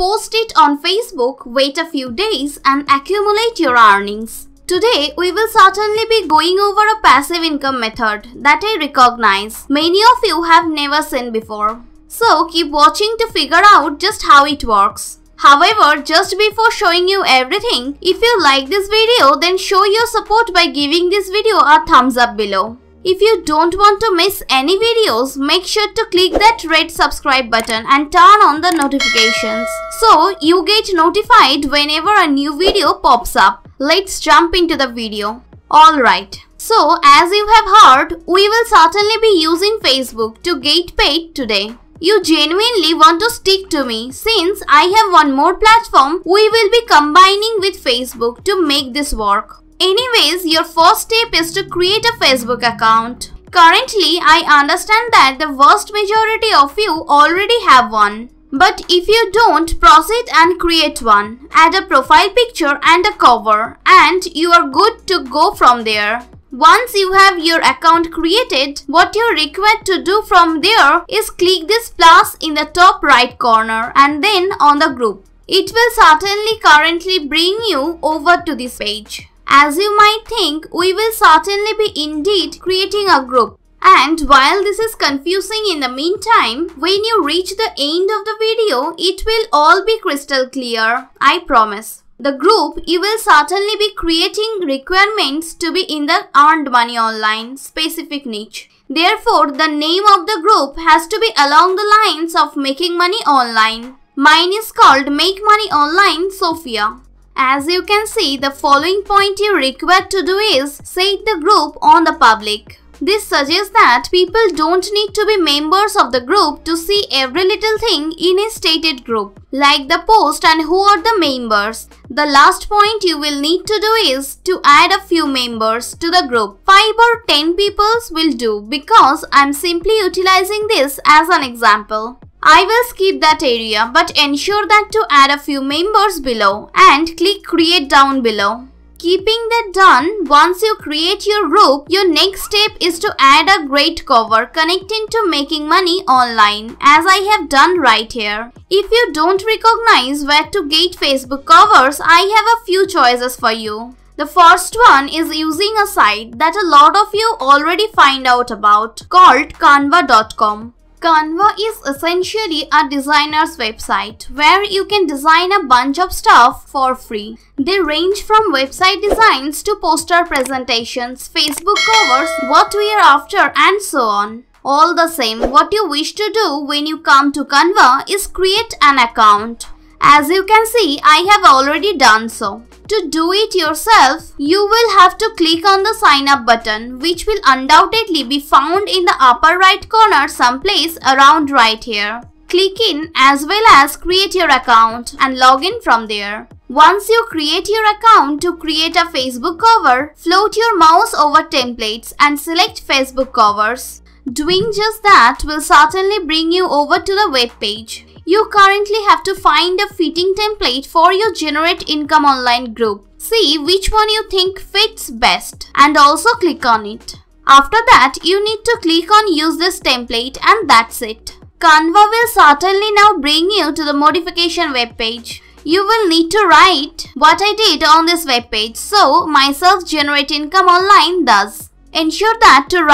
post it on Facebook, wait a few days and accumulate your earnings. Today, we will certainly be going over a passive income method that I recognize many of you have never seen before. So, keep watching to figure out just how it works. However, just before showing you everything, if you like this video, then show your support by giving this video a thumbs up below. If you don't want to miss any videos, make sure to click that red subscribe button and turn on the notifications so you get notified whenever a new video pops up. Let's jump into the video. Alright, so as you have heard, we will certainly be using Facebook to get paid today. You genuinely want to stick to me since I have one more platform we will be combining with Facebook to make this work. Anyways, your first step is to create a Facebook account. Currently, I understand that the vast majority of you already have one. But if you don't, proceed and create one. Add a profile picture and a cover and you are good to go from there. Once you have your account created, what you're required to do from there is click this plus in the top right corner and then on the group. It will certainly currently bring you over to this page. As you might think, we will certainly be indeed creating a group. And while this is confusing in the meantime, when you reach the end of the video, it will all be crystal clear, I promise. The group you will certainly be creating requirements to be in the earned money online specific niche. Therefore, the name of the group has to be along the lines of making money online. Mine is called Make Money Online Sophia. As you can see, the following point you require to do is set the group on the public. This suggests that people don't need to be members of the group to see every little thing in a stated group, like the post and who are the members. The last point you will need to do is to add a few members to the group. 5 or 10 people will do because I'm simply utilizing this as an example. I will skip that area but ensure that to add a few members below and click create down below. Keeping that done, once you create your group, your next step is to add a great cover connecting to making money online as I have done right here. If you don't recognize where to get Facebook covers, I have a few choices for you. The first one is using a site that a lot of you already find out about called Canva.com. Canva is essentially a designer's website where you can design a bunch of stuff for free. They range from website designs to poster presentations, Facebook covers, what we are after and so on. All the same, what you wish to do when you come to Canva is create an account. As you can see, I have already done so. To do it yourself, you will have to click on the sign up button which will undoubtedly be found in the upper right corner someplace around right here. Click in as well as create your account and log in from there. Once you create your account, to create a Facebook cover, float your mouse over templates and select Facebook covers. Doing just that will certainly bring you over to the web page. You currently have to find a fitting template for your Generate Income Online group. See which one you think fits best and also click on it. After that, you need to click on use this template and that's it. Canva will certainly now bring you to the modification web page. You will need to write what I did on this web page, so myself Generate Income Online does. Ensure that to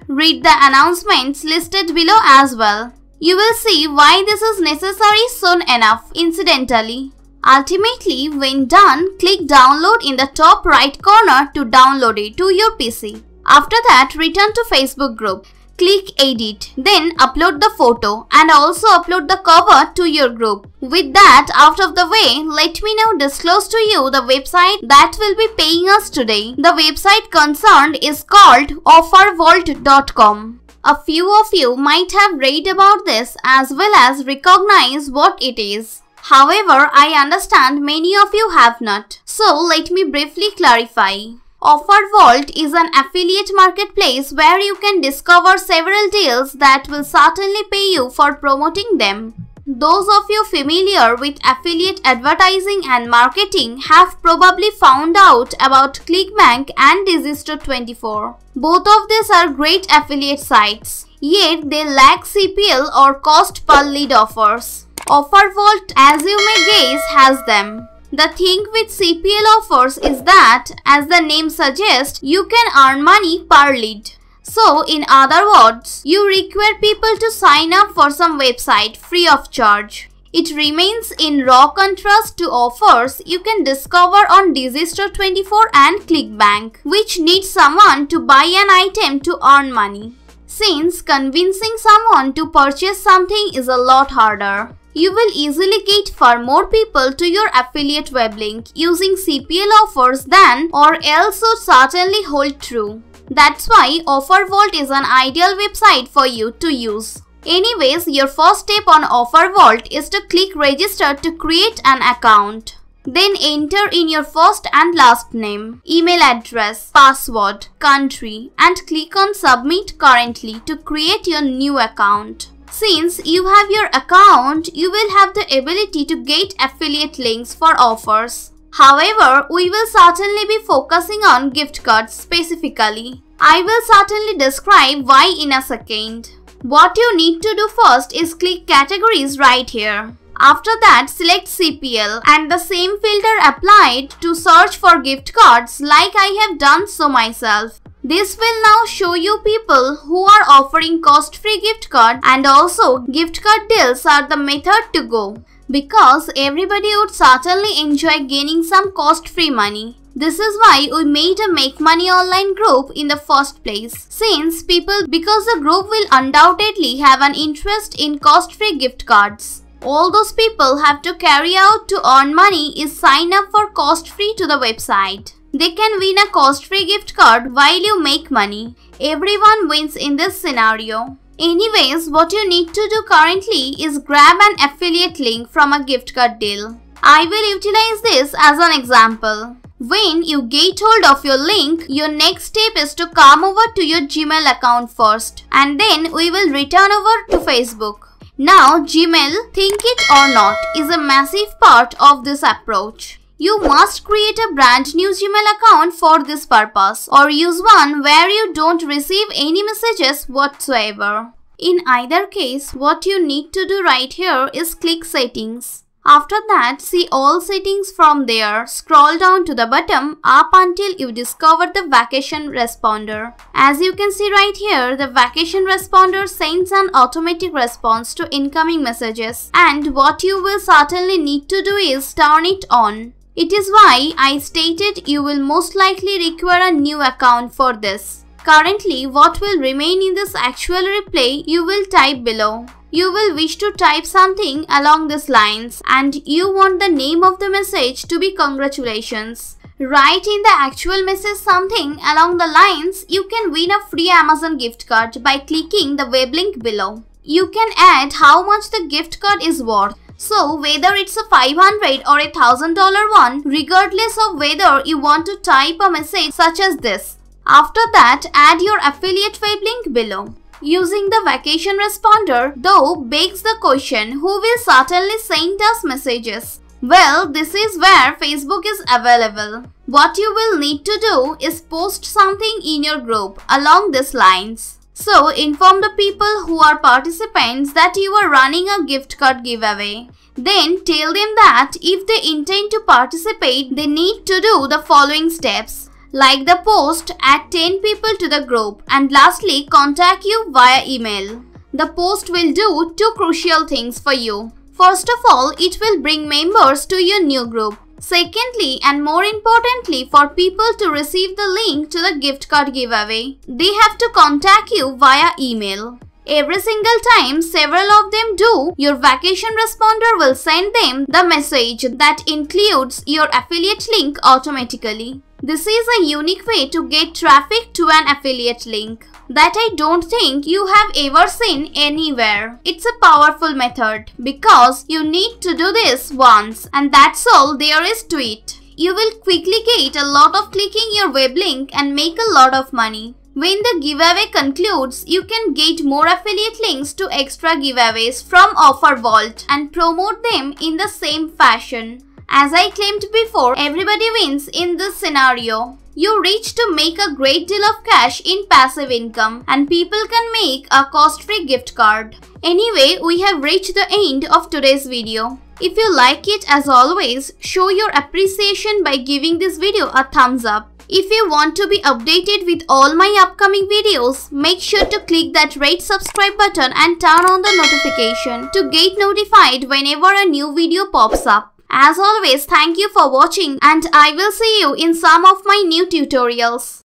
read the announcements listed below as well. You will see why this is necessary soon enough, incidentally. Ultimately, when done, click download in the top right corner to download it to your PC. After that, return to Facebook group. Click edit, then upload the photo and also upload the cover to your group. With that out of the way, let me now disclose to you the website that will be paying us today. The website concerned is called offervault.com. A few of you might have read about this as well as recognize what it is. However, I understand many of you have not. So let me briefly clarify. OfferVault is an affiliate marketplace where you can discover several deals that will certainly pay you for promoting them. Those of you familiar with affiliate advertising and marketing have probably found out about ClickBank and Digistro24. Both of these are great affiliate sites, yet they lack CPL or cost per lead offers. OfferVault, as you may case has them. The thing with CPL offers is that, as the name suggests, you can earn money per lead. So, in other words, you require people to sign up for some website free of charge. It remains in raw contrast to offers you can discover on Digistore24 and ClickBank, which need someone to buy an item to earn money. Since convincing someone to purchase something is a lot harder, you will easily get far more people to your affiliate web link using CPL offers than or else would certainly hold true. That's why OfferVault is an ideal website for you to use. Anyways, your first step on OfferVault is to click register to create an account. Then enter in your first and last name, email address, password, country, and click on submit currently to create your new account. Since you have your account, you will have the ability to get affiliate links for offers. However, we will certainly be focusing on gift cards specifically. I will certainly describe why in a second. What you need to do first is click categories right here. After that, select CPL and the same filter applied to search for gift cards like I have done so myself. This will now show you people who are offering cost-free gift card, and also gift card deals are the method to go, because everybody would certainly enjoy gaining some cost-free money. This is why we made a Make Money Online group in the first place, because the group will undoubtedly have an interest in cost-free gift cards. All those people have to carry out to earn money is sign up for cost-free to the website. They can win a cost-free gift card while you make money. Everyone wins in this scenario. Anyways, what you need to do currently is grab an affiliate link from a gift card deal. I will utilize this as an example. When you get hold of your link, your next step is to come over to your Gmail account first, and then we will return over to Facebook. Now, Gmail, think it or not, is a massive part of this approach. You must create a brand new Gmail account for this purpose, or use one where you don't receive any messages whatsoever. In either case, what you need to do right here is click Settings. After that, see all settings from there, scroll down to the bottom up until you discover the vacation responder. As you can see right here, the vacation responder sends an automatic response to incoming messages, and what you will certainly need to do is turn it on. It is why I stated you will most likely require a new account for this. Currently, what will remain in this actual replay you will type below. You will wish to type something along these lines, and you want the name of the message to be congratulations. Write in the actual message something along the lines you can win a free Amazon gift card by clicking the web link below. You can add how much the gift card is worth. So whether it's a $500 or a $1,000 one, regardless of whether you want to type a message such as this. After that, add your affiliate web link below. Using the vacation responder, though, begs the question, who will certainly send us messages? Well, this is where Facebook is available. What you will need to do is post something in your group along these lines. So, inform the people who are participants that you are running a gift card giveaway. Then tell them that if they intend to participate, they need to do the following steps. Like the post, add 10 people to the group, and lastly, contact you via email. The post will do two crucial things for you. First of all, it will bring members to your new group. Secondly, and more importantly, for people to receive the link to the gift card giveaway, they have to contact you via email. Every single time several of them do, your vacation responder will send them the message that includes your affiliate link automatically. This is a unique way to get traffic to an affiliate link that I don't think you have ever seen anywhere. It's a powerful method because you need to do this once, and that's all there is to it. You will quickly get a lot of clicking your web link and make a lot of money. When the giveaway concludes, you can get more affiliate links to extra giveaways from OfferVault and promote them in the same fashion. As I claimed before, everybody wins in this scenario. You reach to make a great deal of cash in passive income, and people can make a cost-free gift card. Anyway, we have reached the end of today's video. If you like it, as always, show your appreciation by giving this video a thumbs up. If you want to be updated with all my upcoming videos, make sure to click that red subscribe button and turn on the notification to get notified whenever a new video pops up. As always, thank you for watching and I will see you in some of my new tutorials.